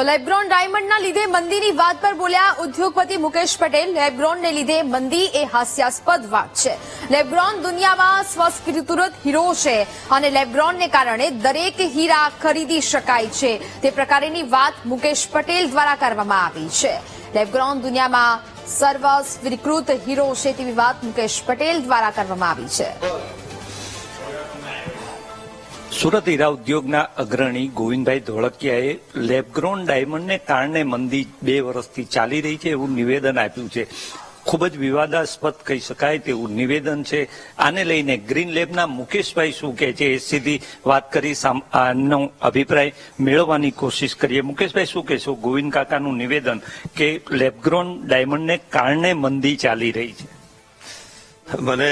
Lab-grown ડાયમંડના લીધે મંદીની વાત પર બોલ્યા ઉદ્યોગપતિ મુકેશ પટેલ. લેબગ્રોનને લીધે મંદી એ હાસ્યાસ્પદ વાત છે. લેબગ્રોન દુનિયામાં સ્વસ્વીકૃત હીરો છે અને લેબગ્રોનને કારણે દરેક હીરા ખરીદી શકાય છે તે પ્રકારની વાત મુકેશ પટેલ દ્વારા કરવામાં આવી છે. લેબગ્રોન દુનિયામાં સર્વ સ્વીકૃત હીરો છે તેવી વાત મુકેશ પટેલ દ્વારા કરવામાં આવી છે. સુરત હીરા ઉદ્યોગના અગ્રણી ગોવિંદભાઈ ધોળકિયાએ લેબગ્રોન ડાયમંડને કારણે મંદી 2 વર્ષથી ચાલી રહી છે એવું નિવેદન આપ્યું છે. ખૂબ જ વિવાદાસ્પદ કહી શકાય તેવું નિવેદન છે. આને લઈને ગ્રીન લેબના મુકેશભાઈ શું કહે છે એ સીધી વાત કરી આનો અભિપ્રાય મેળવવાની કોશિશ કરીએ. મુકેશભાઈ શું કહેશો ગોવિંદ કાકાનું નિવેદન કે લેબગ્રોન ડાયમંડને કારણે મંદી ચાલી રહી છે? મને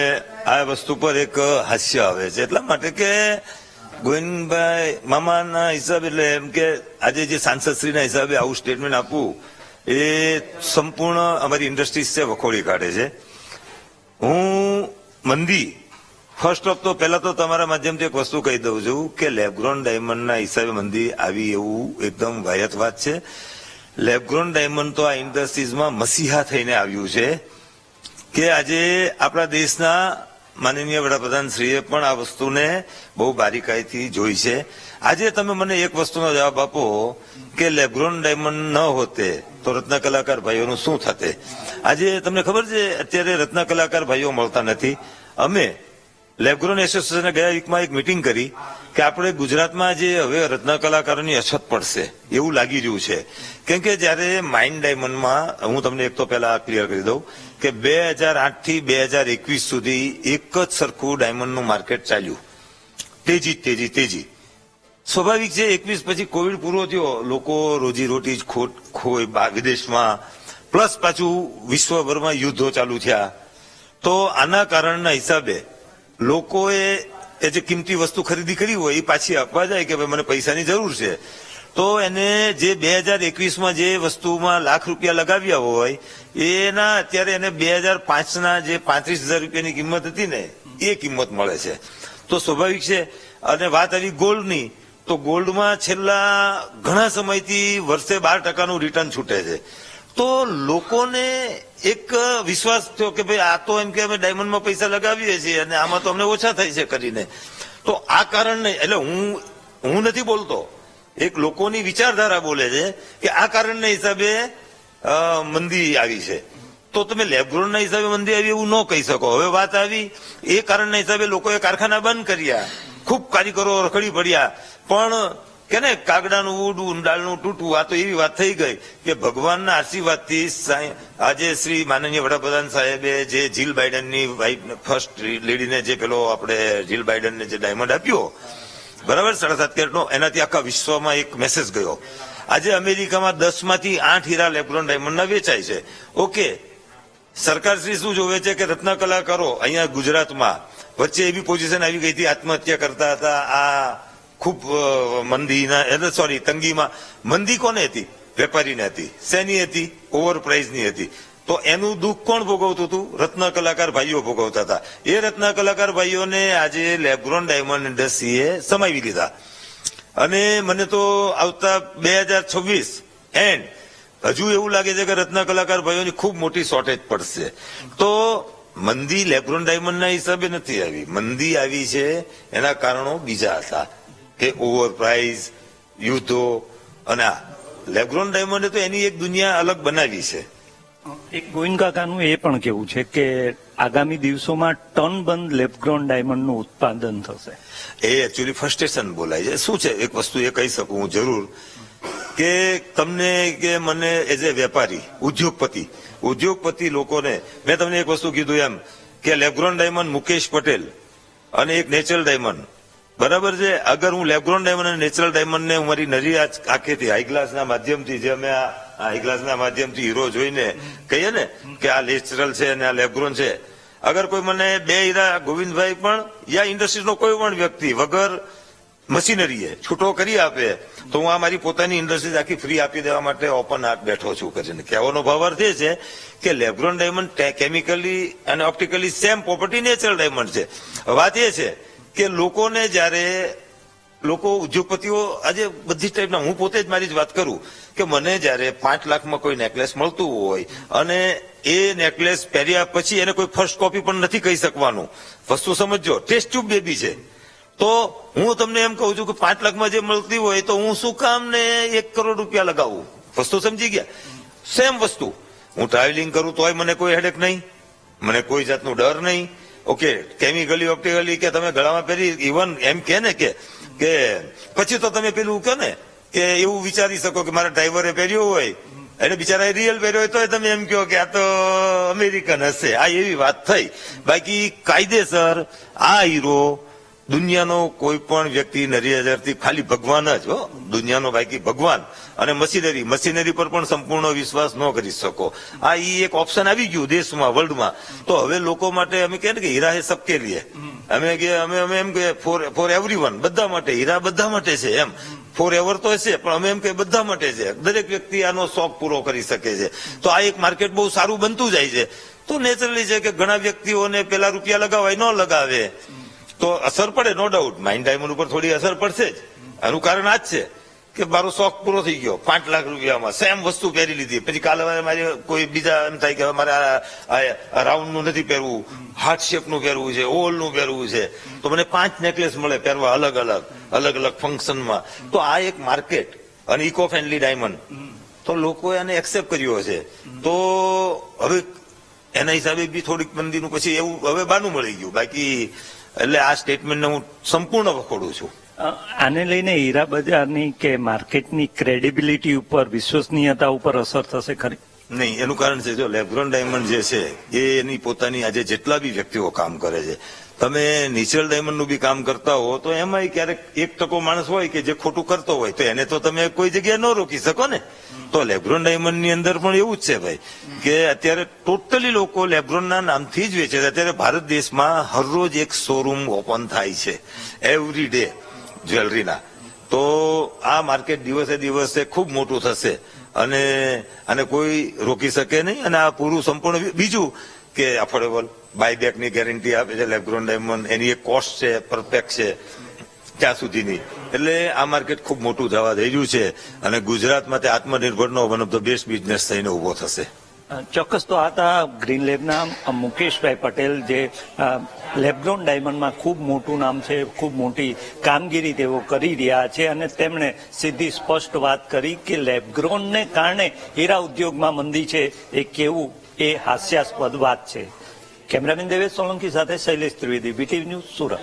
આ વસ્તુ પર એક હાસ્ય આવે છે એટલા માટે કે ગોવિંદભાઈ મામાના હિસાબે એટલે એમ કે આજે જે સાંસદશ્રીના હિસાબે આવું સ્ટેટમેન્ટ આપવું એ સંપૂર્ણ અમારી ઇન્ડસ્ટ્રીઝ છે વખોડી કાઢે છે. હું મંદી ફર્સ્ટ ઓફ તો પહેલા તો તમારા માધ્યમથી એક વસ્તુ કહી દઉં છું કે લેબગ્રોન ડાયમંડના હિસાબે મંદી આવી એવું એકદમ વાહિયાત વાત છે. લેબગ્રોન ડાયમંડ તો આ ઇન્ડસ્ટ્રીઝમાં મસીહા થઈને આવ્યું છે કે આજે આપણા દેશના માનનીય વડાપ્રધાનશ્રીએ પણ આ વસ્તુને બહુ બારીકાઈથી જોઈ છે. આજે તમે મને એક વસ્તુનો જવાબ આપો કે લેબગ્રોન ડાયમંડ ન હોતે તો રત્ન કલાકાર ભાઈઓનું શું થતે? આજે તમને ખબર છે અત્યારે રત્ન કલાકાર ભાઈઓ મળતા નથી. અમે લેબગ્રોન એસોસિએશને ગયા વીકમાં એક મિટિંગ કરી કે આપણે ગુજરાતમાં જે હવે રત્ન કલાકારોની અછત પડશે એવું લાગી રહ્યું છે. કેમ કે જયારે માઇન ડાયમંડમાં હું તમને એક તો પહેલા ક્લિયર કરી દઉં કે 2008 થી 2021 સુધી એક જ સરખું ડાયમંડનું માર્કેટ ચાલ્યું, તેજી. સ્વાભાવિક છે 21 પછી કોવિડ પૂરો થયો, લોકો રોજીરોટી ખોઈ વિદેશમાં, પ્લસ પાછું વિશ્વભરમાં યુદ્ધો ચાલુ થયા. તો આના કારણના હિસાબે લોકોએ એ જે કિંમતી વસ્તુ ખરીદી કરી હોય એ પાછી આપવા જાય કે ભાઈ મને પૈસાની જરૂર છે. તો એને જે 2021માં જે વસ્તુમાં લાખ રૂપિયા લગાવ્યા હોય એના અત્યારે એને 2005ના જે 35,000 રૂપિયાની કિંમત હતી ને એ કિંમત મળે છે. તો સ્વાભાવિક છે. અને વાત આવી ગોલ્ડની, તો ગોલ્ડમાં છેલ્લા ઘણા સમયથી વર્ષે 12% રિટર્ન છૂટે છે. તો લોકોને એક વિશ્વાસ થયો કે ભાઈ આ તો એમ કે અમે ડાયમંડમાં પૈસા લગાવીએ છીએ અને આમાં તો અમને ઓછા થાય છે કરીને. તો આ કારણ નહીં, એટલે હું નથી બોલતો, એક લોકોની વિચારધારા બોલે છે કે આ કારણના હિસાબે મંદી આવી છે. તો તમે લેબગ્રોનના હિસાબે મંદી આવી એવું ન કહી શકો. હવે વાત આવી એ કારણના હિસાબે લોકોએ કારખાના બંધ કર્યા, ખૂબ કારીગરો રખડી પડ્યા, પણ કે ને કાગડાનું ઉડવું ડાળનું તૂટવું, આ તો એવી વાત થઈ ગઈ કે ભગવાનના આશીર્વાદથી આજે શ્રી માનનીય વડાપ્રધાન સાહેબે જે જીલ બાઇડનની વાઇફ ફર્સ્ટ લેડીને જે પેલો આપણે જીલ બાઇડનને જે ડાયમંડ આપ્યો બરાબર 7.5 કેરેટનો, એનાથી આખા વિશ્વમાં એક મેસેજ ગયો. આજે અમેરિકામાં 10માંથી 8 હીરા લેબગ્રોન ડાયમંડના વેચાય છે. ઓકે, સરકારશ્રી શું જોવે છે કે રત્ન કલાકારો અહીંયા ગુજરાતમાં વચ્ચે એવી પોઝિશન આવી ગઈ હતી આત્મહત્યા કરતા હતા. આ ખૂબ તંગીમાં મંદી કોને હતી? વેપારીને હતી. શેની હતી? ઓવર પ્રાઇઝની હતી. તો એનું દુઃખ કોણ ભોગવતું હતું? રત્ન કલાકાર ભાઈઓ ભોગવતા હતા. એ રત્ન કલાકાર ભાઈઓને આજે લેબગ્રોન ડાયમંડ ઇન્ડસ્ટ્રીએ સમાવી લીધા. અને મને તો આવતા 2026 એન્ડ હજુ એવું લાગે છે કે રત્ન કલાકાર ભાઈઓની ખૂબ મોટી શોર્ટેજ પડશે. તો મંદી લેબગ્રોન ડાયમંડના હિસાબે નથી આવી. મંદી આવી છે એના કારણો બીજા હતા કે ઓવર પ્રાઇઝ, યુદ્ધો, અને લેબગ્રોન ડાયમંડે તો એની એક દુનિયા અલગ બનાવી છે. એક ગોવિંદ કાકાનું એ પણ કેવું છે કે આગામી દિવસોમાં ટન બંધ લેબગ્રોન ડાયમંડનું ઉત્પાદન થશે. એ એકચ્યુઅલી ફ્રસ્ટ્રેશન બોલાય છે. શું છે એક વસ્તુ એ કહી શકું હું જરૂર કે તમને કે મને એઝ એ વેપારી ઉદ્યોગપતિ લોકોને મેં તમને એક વસ્તુ કીધું એમ કે લેબગ્રોન ડાયમંડ મુકેશ પટેલ અને એક નેચરલ ડાયમંડ બરાબર છે. અગર હું લેબગ્રોન ડાયમંડ અને નેચરલ ડાયમંડને હું મારી નરી આંખેથી હાઈ ગ્લાસના માધ્યમથી જે અમે આ હાઈ ગ્લાસના માધ્યમથી હીરો જોઈને કહીએ ને કે આ નેચરલ છે અને આ લેબગ્રોન છે, અગર કોઈ મને 2 હીરા ગોવિંદભાઈ પણ યા ઇન્ડસ્ટ્રીઝનો કોઈ પણ વ્યક્તિ વગર મશીનરીએ છૂટો કરી આપે તો હું આ મારી પોતાની ઇન્ડસ્ટ્રી આખી ફ્રી આપી દેવા માટે ઓપન હાથ બેઠો છું કરીને. કહેવાનો ભાવ અર્થ એ છે કે લેબગ્રોન ડાયમંડ કેમિકલી અને optically same property natural diamond છે. વાત એ છે કે લોકોને જયારે લોકો ઉદ્યોગપતિઓ આજે બધી જ ટાઈપના, હું પોતે જ મારી જ વાત કરું કે મને જયારે 5 લાખમાં કોઈ નેકલેસ મળતું હોય અને એ નેકલેસ પહેર્યા પછી એને કોઈ ફર્સ્ટ કોપી પણ નથી કહી શકવાનું. વસ્તુ સમજો, ટેસ્ટ ટ્યુબ બેબી છે. તો હું તમને એમ કહું છું કે 5 લાખમાં જે મળતી હોય તો હું શું કામ ને 1 કરોડ રૂપિયા લગાવું? વસ્તુ સમજી ગયા? સેમ વસ્તુ હું ટ્રાવેલિંગ કરું તોય મને કોઈ હેડેક નહીં, મને કોઈ જાતનું ડર નહીં. ઓકે, કેમિકલી ઓપ્ટિકલી કે તમે ગળામાં પહેરી, ઇવન એમ કે ને કે પછી તો તમે પેલું કહો ને કે એવું વિચારી શકો કે મારા ડ્રાઈવરે પહેર્યો હોય એને બિચારા રિયલ પહેર્યો હોય તો તમે એમ કહો કે આ તો અમેરિકન હશે. આ એવી વાત થઈ. બાકી કાયદેસર આ હીરો દુનિયાનો કોઈ પણ વ્યક્તિ નરિયાઝરથી ખાલી ભગવાન જ હો, દુનિયાનો બાકી ભગવાન અને મશીનરી પર પણ સંપૂર્ણ વિશ્વાસ ન કરી શકો. આ ઈ એક ઓપ્શન આવી ગયું દેશમાં, વર્લ્ડમાં. તો હવે લોકો માટે અમે કહે ને કે હીરા હે સબકે લીએ, અમે એમ કે ફોર એવરીવન, બધા માટે હીરા બધા માટે છે એમ. ફોર એવર તો હશે પણ અમે એમ કે બધા માટે છે, દરેક વ્યક્તિ આનો શોખ પૂરો કરી શકે છે. તો આ એક માર્કેટ બહુ સારું બનતું જાય છે. તો નેચરલી છે કે ઘણા વ્યક્તિઓને પેલા રૂપિયા લગાવાય ન લગાવે તો અસર પડે, નો ડાઉટ માઇન્ડ ડાયમંડ ઉપર થોડી અસર પડશે જ. આનું કારણ આ જ છે કે મારો શોખ પૂરો થઈ ગયો. 5 લાખ રૂપિયામાં સેમ વસ્તુ પહેરી લીધી, પછી કાલે મારે કોઈ બીજા એમ થાય કે મારે રાઉન્ડ નું નથી પહેરવું, હાર્ટ શેપ નું પહેરવું છે, ઓવલ નું પહેરવું છે, તો મને 5 નેકલેસ મળે પહેરવા અલગ અલગ ફંક્શનમાં. તો આ એક માર્કેટ અને ઇકો ફ્રેન્ડલી ડાયમંડ, તો લોકોએ આને એક્સેપ્ટ કર્યો છે. તો હવે એના હિસાબે બી થોડીક મંદીનું પછી એવું હવે બાનું મળી ગયું. બાકી એટલે આ સ્ટેટમેન્ટને હું સંપૂર્ણ વખોડું છું. આને લઈને હીરા બજારની કે માર્કેટની ક્રેડિબિલિટી ઉપર, વિશ્વસનીયતા ઉપર અસર થશે ખરી? નહીં, એનું કારણ છે જો લેબ્રોન ડાયમંડ જે છે એ એની પોતાની આજે જેટલા બી વ્યક્તિઓ કામ કરે છે, તમે નેચરલ ડાયમંડ નું બી કામ કરતા હો તો એમાં ક્યારેક 1% માણસ હોય કે જે ખોટું કરતો હોય તો એને તો તમે કોઈ જગ્યાએ ન રોકી શકો ને. તો લેબ્રોન ડાયમંડ ની અંદર પણ એવું જ છે ભાઈ કે અત્યારે ટોટલી લોકો લેબ્રોન ના નામથી જ વેચે છે. અત્યારે ભારત દેશમાં હરરોજ એક શોરૂમ ઓપન થાય છે એવરી ડે જ્વેલરીના. તો આ માર્કેટ દિવસે દિવસે ખૂબ મોટું થશે અને આને કોઈ રોકી શકે નહીં. અને આ પૂરું સંપૂર્ણ, બીજું કે અફોર્ડેબલ બાયબેક ની ગેરંટી આપે છે લેબ્રોન ડાયમંડ, એની એક કોસ્ટ છે પરફેક્ટ છે ત્યાં સુધીની. એટલે આ માર્કેટ ખૂબ મોટું થવા થઈ રહ્યું છે અને ગુજરાત માટે આત્મનિર્ભરનો one of the best business થઈને ઉભો થશે. ચોક્કસ. તો આ હતા ગ્રીન લેબના મુકેશભાઈ પટેલ, જે લેબ્રોન ડાયમંડમાં ખૂબ મોટું નામ છે, ખૂબ મોટી કામગીરી તેઓ કરી રહ્યા છે અને તેમણે સીધી સ્પષ્ટ વાત કરી કે લેબ્રોનને કારણે હીરા ઉદ્યોગમાં મંદી છે એ કેવું એ હાસ્યાસ્પદ વાત છે. કેમેરામેન દેવેશ સોલંકી સાથે શૈલેષ ત્રિવેદી, BTV ન્યૂઝ, સુરત.